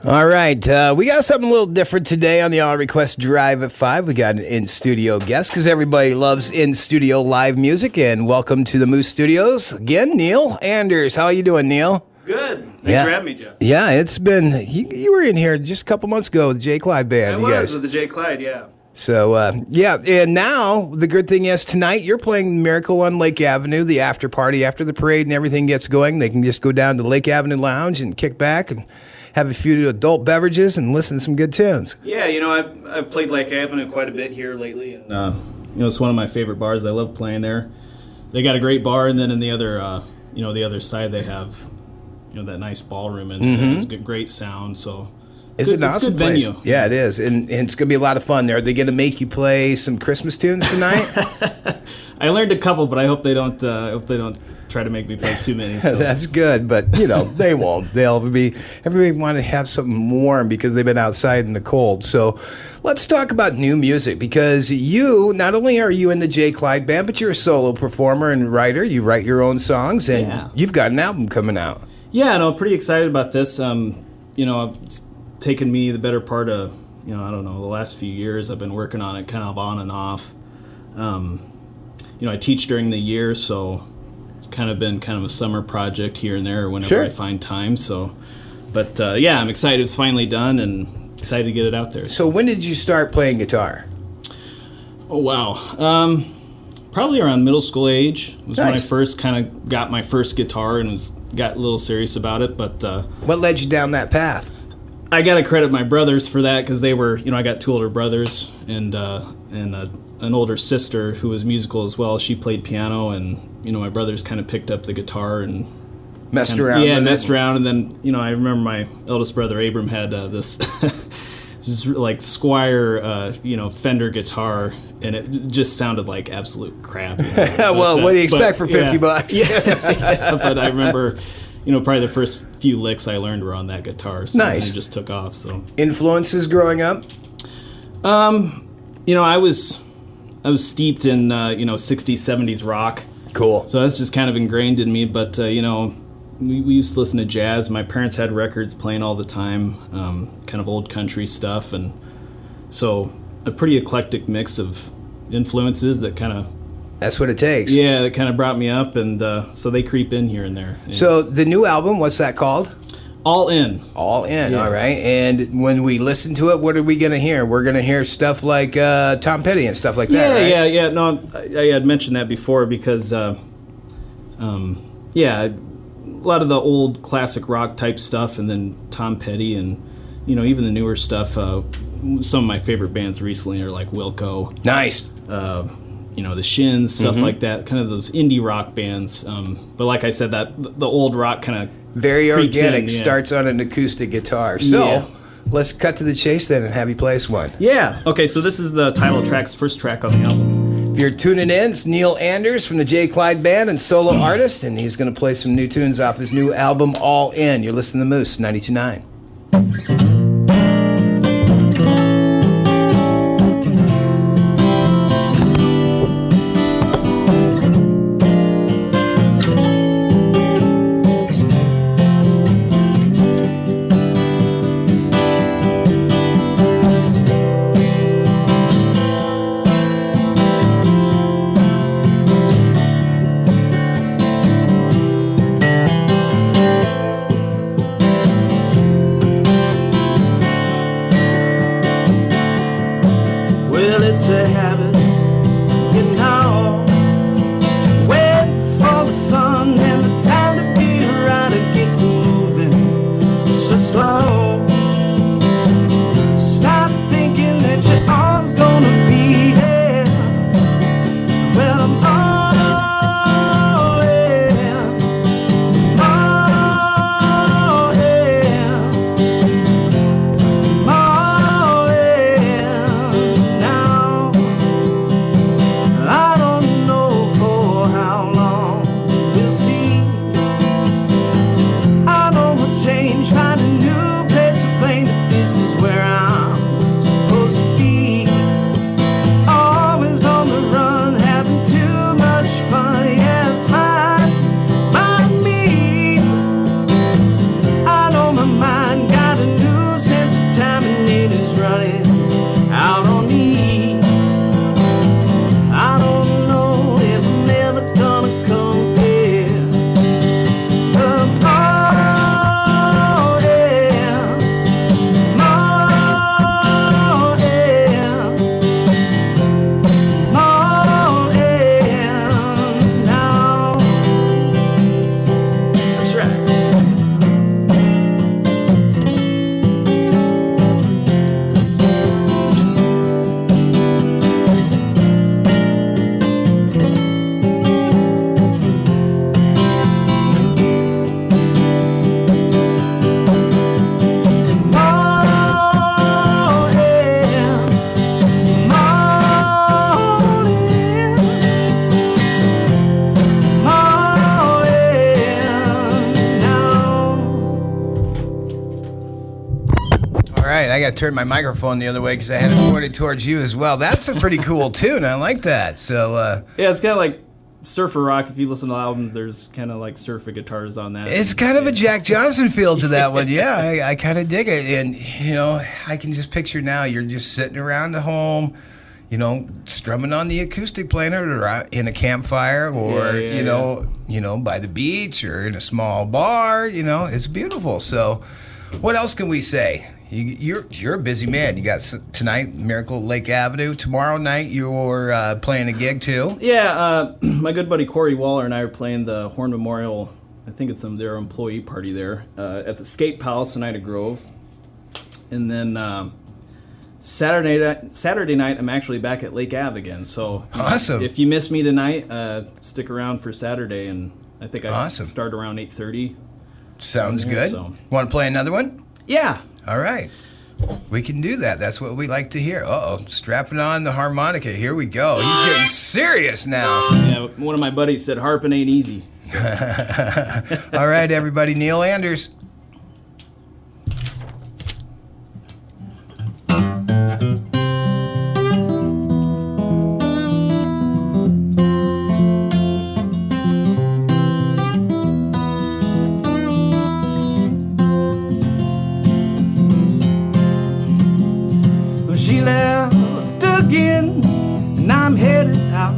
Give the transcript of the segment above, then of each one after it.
All right, we got something a little different today on the All Request Drive at 5. We got an in-studio guest because everybody loves in-studio live music. And welcome to the Moose Studios again, Neil Anders. How you doing, Neil? Good. Thanks for having me, Jeff. Yeah, it's been, you were in here just a couple months ago with the J. Clyde Band. I was with the J. Clyde, yeah. So, and now the good thing is tonight you're playing Miracle on Lake Avenue, the after party, after the parade and everything gets going. They can just go down to Lake Avenue Lounge and kick back and have a few adult beverages and listen to some good tunes. Yeah, I've played Lake Avenue quite a bit here lately. And, it's one of my favorite bars. I love playing there. They got a great bar, and then in the other, the other side they have, that nice ballroom, and it's great sound, so... It's an awesome good place. venue. Yeah, it is, and it's going to be a lot of fun there. Are they going to make you play some Christmas tunes tonight? I learned a couple, but I hope they don't try to make me play too many. So. That's good, but they won't. Everybody want to have something warm because they've been outside in the cold. So let's talk about new music, because you, not only are you in the J. Clyde Band, but you're a solo performer and writer. You write your own songs, and you've got an album coming out. Yeah, no, I'm pretty excited about this. It's taken me the better part of, the last few years. I've been working on it kind of on and off. I teach during the year, so it's kind of been kind of a summer project here and there whenever I find time. So, but I'm excited it's finally done and excited to get it out there. So when did you start playing guitar? Oh, wow. Probably around middle school age was when I first kind of got my first guitar and got a little serious about it. But what led you down that path? I got to credit my brothers for that, because they were, I got two older brothers and an older sister who was musical as well. She played piano, and my brothers kind of picked up the guitar and messed around. Yeah, messed around, and then I remember my eldest brother Abram had this this like Squire Fender guitar, and it just sounded like absolute crap. Well, what do you expect for $50? But I remember. Probably the first few licks I learned were on that guitar. So nice. It just took off. So influences growing up? I was steeped in 60s, 70s rock. Cool. So that's just kind of ingrained in me. But we used to listen to jazz. My parents had records playing all the time, kind of old country stuff, and so a pretty eclectic mix of influences that kind of. That's what it takes. Yeah, that kind of brought me up, and so they creep in here and there. So the new album, what's that called? All In. All In, all right. And when we listen to it, what are we going to hear? We're going to hear stuff like Tom Petty and stuff like that, right? Yeah. No, I had mentioned that before because, a lot of the old classic rock type stuff, and then Tom Petty, and, even the newer stuff. Some of my favorite bands recently are like Wilco. Nice. The Shins, stuff like that, kind of those indie rock bands. But like I said, that the old rock kind of very organic, starts on an acoustic guitar. So let's cut to the chase then and have you play us one. Yeah. Okay, so this is the title track's first track on the album. If you're tuning in, it's Neil Anders from the J. Clyde Band and solo artist, and he's going to play some new tunes off his new album, All In. You're listening to Moose 92.9. It's a habit, waiting for the sun and the time to be right to get to moving so slow. Stop thinking that you're always gonna be there. Well, I'm all in, all in, I'm all in now. I don't know for how long, we'll see. I know we'll change, find a new right, I got to turn my microphone the other way because I had it pointed towards you as well. That's a pretty cool tune. I like that. So Yeah, it's kind of like surfer rock. If you listen to the album, there's kind of like surfer guitars on that. it's kind of a Jack Johnson feel to that one. Yeah, I kind of dig it. And, I can just picture now you're just sitting around the home, strumming on the acoustic player or in a campfire or, by the beach or in a small bar. It's beautiful. So what else can we say? You're a busy man. You got tonight, Miracle Lake Avenue. Tomorrow night, you're playing a gig too. Yeah, my good buddy Corey Waller and I are playing the Horn Memorial. I think it's their employee party there at the Skate Palace in Ida Grove. And then Saturday night, I'm actually back at Lake Ave again. So awesome. If you miss me tonight, stick around for Saturday, and I think I Awesome. start around 8:30. Sounds good. So. Want to play another one? Yeah. All right. We can do that. That's what we like to hear. Uh-oh. Strapping on the harmonica. Here we go. He's getting serious now. Yeah, one of my buddies said harping ain't easy. All right, everybody. Neil Anders. She left again, and I'm headed out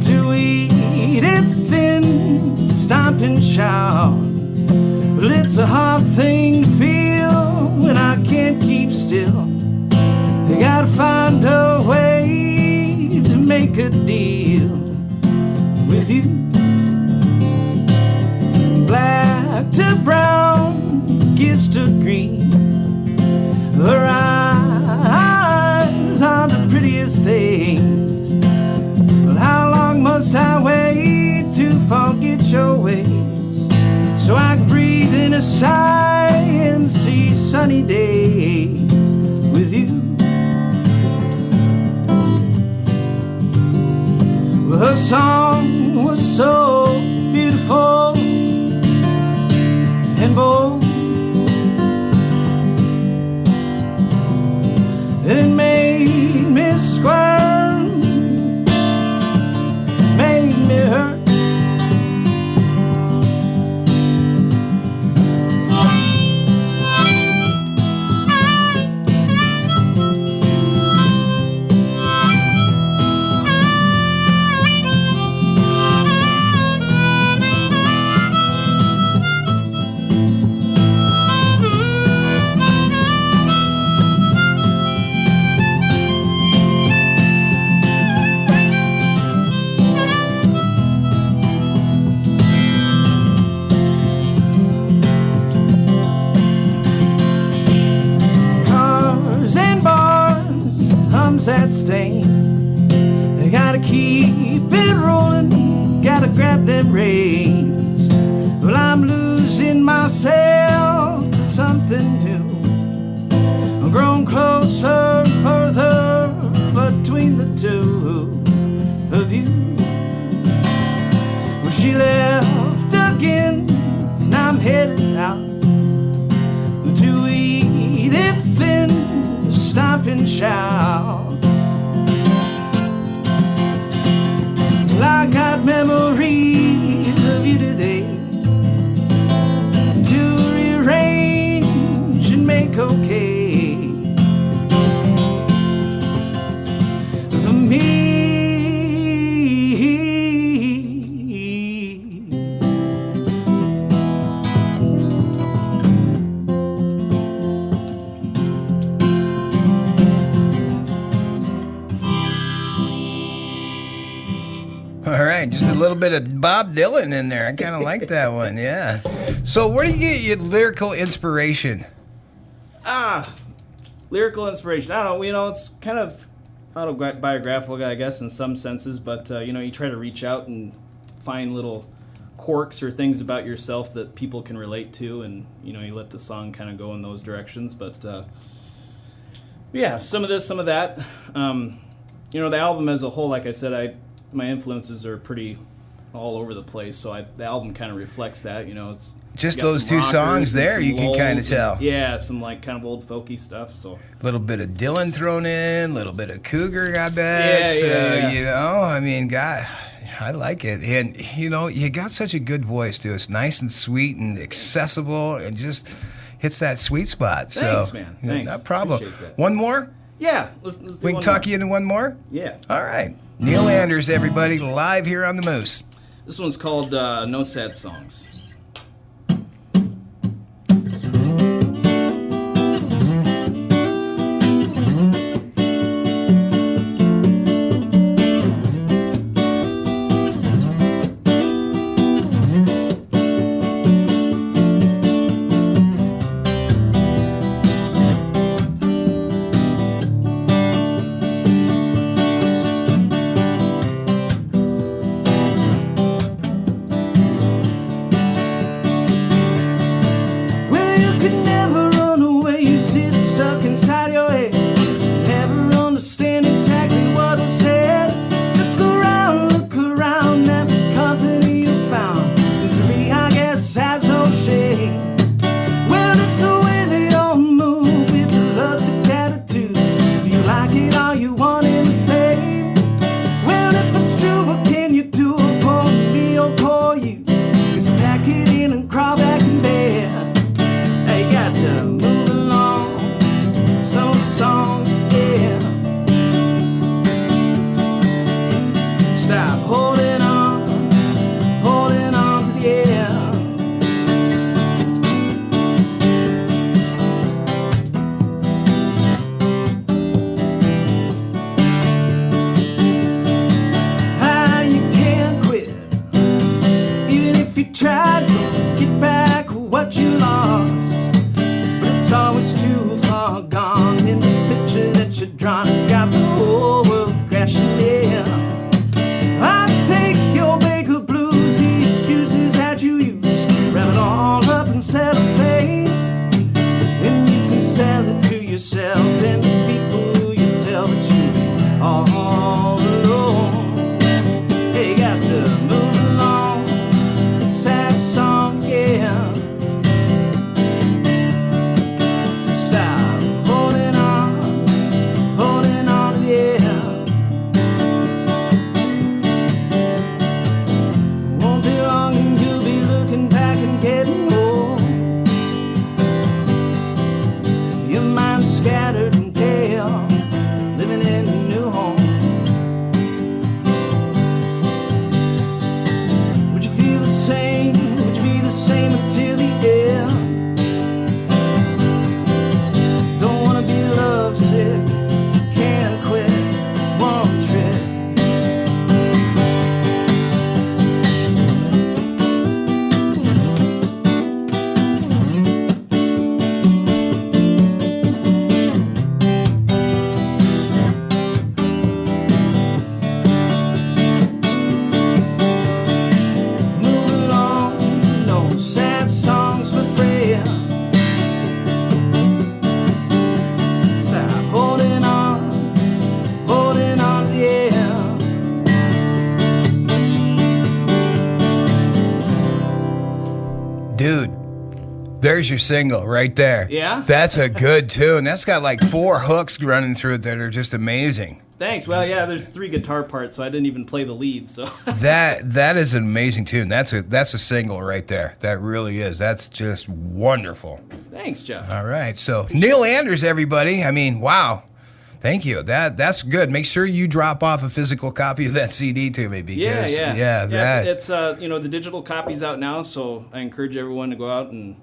to eat it thin, stomp and shout. Well, it's a hard thing to feel when I can't keep still. You gotta find a way to make a deal with you. Black to brown, gives to green. Her eyes are the prettiest things. Well, how long must I wait to forget your ways, so I can breathe in a sigh and see sunny days with you? Well, her song was so beautiful and bold. It made me squirm, made me hurt. That stain, I gotta keep it rolling, gotta grab them reins. Well, I'm losing myself to something new. I'm growing closer and further between the two of you. Well, she left again, and I'm headed out to eat it thin, stomp and shout. I got memories of you today to rearrange and make okay for me. All right, just a little bit of Bob Dylan in there. I kind of like that one, yeah. So where do you get your lyrical inspiration? Lyrical inspiration. I don't know, it's kind of autobiographical, I guess, in some senses, but, you try to reach out and find little quirks or things about yourself that people can relate to, and, you let the song kind of go in those directions, but, yeah, some of this, some of that. The album as a whole, like I said, my influences are pretty all over the place, so the album kind of reflects that. It's just got those some two rockers songs and there, some you can kind of lulls tell. and, yeah, some like kind of old folky stuff. So A little bit of Dylan thrown in, a little bit of Cougar, I bet. Yeah, So, yeah. you know, I mean, God, I like it. And, you know, you got such a good voice, too. It's nice and sweet and accessible and just hits that sweet spot. Thanks, so, man. yeah, Thanks. No problem. Appreciate that. One more? yeah, let's do We can one talk more. you into one more? Yeah, All right. Neil Anders, everybody, live here on the Moose. this one's called No Sad Songs. Well, you could never run away, you sit stuck inside your head. Never understand exactly what was said. Look around at the company you found. Misery, I guess, has no shame. Well, it's the way they all move with the lovesick attitudes. If you like it all, you want it the same. Well, if it's true, what can you do? Pour me or pour you? 'Cause pack it in and crawl back in bed. Hey, got to move along, song, yeah. Stop holding on to the end. You can't quit, even if you tried to get back what you lost. But it's always too far gone. In the picture that you're drawn, it's got the whole world crashing in. I take your Baker blues, the excuses that you use, wrap it all up and set a fame. And you can sell it to yourself and the people you tell that you all alone. Hey, got to move along, a sad song, yeah. Stop holding on, yeah. Won't be long and you'll be looking back and getting old. Your mind's scattered and pale, living in a new home. Would you feel the same? Would you be the same until the end? Don't wanna be lovesick, can't quit one trick. Move along, no sad songs, my friend. Stop holding on to the end. Dude, there's your single right there. Yeah? That's a good tune. That's got like 4 hooks running through it that are just amazing. Thanks. Well, yeah, there's 3 guitar parts, so I didn't even play the lead. So That is an amazing tune. That's a single right there. That really is. That's just wonderful. thanks, Jeff. All right. So Neil Anders, everybody. I mean, wow. Thank you. That's good. Make sure you drop off a physical copy of that CD to me because that It's the digital copy's out now, so I encourage everyone to go out and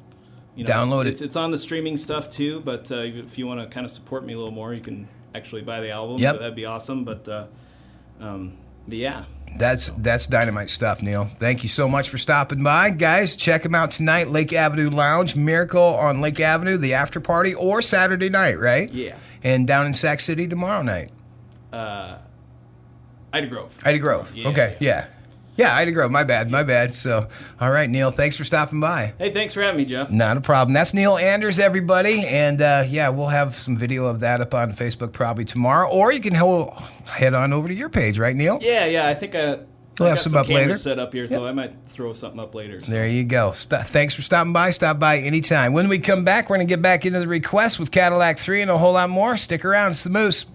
Download it. It's on the streaming stuff too, but if you want to kind of support me a little more, you can actually buy the album. Yep. So that'd be awesome. But yeah. That's dynamite stuff, Neil. Thank you so much for stopping by. Guys, check him out tonight, Lake Avenue Lounge, Miracle on Lake Avenue, the after party, or Saturday night, right? Yeah. And down in Sac City tomorrow night. Ida Grove. Ida Grove. Yeah, Okay, yeah. Yeah, Ida Grove. My bad. So, all right, Neil, thanks for stopping by. Hey, thanks for having me, Jeff. Not a problem. That's Neil Anders, everybody. And we'll have some video of that up on Facebook probably tomorrow. Or you can head on over to your page, right, Neil? Yeah. I think We'll I have got some some up later. cameras set up here, so I might throw something up later. So. There you go. Thanks for stopping by. Stop by anytime. When we come back, we're going to get back into the requests with Cadillac 3 and a whole lot more. Stick around. It's the Moose.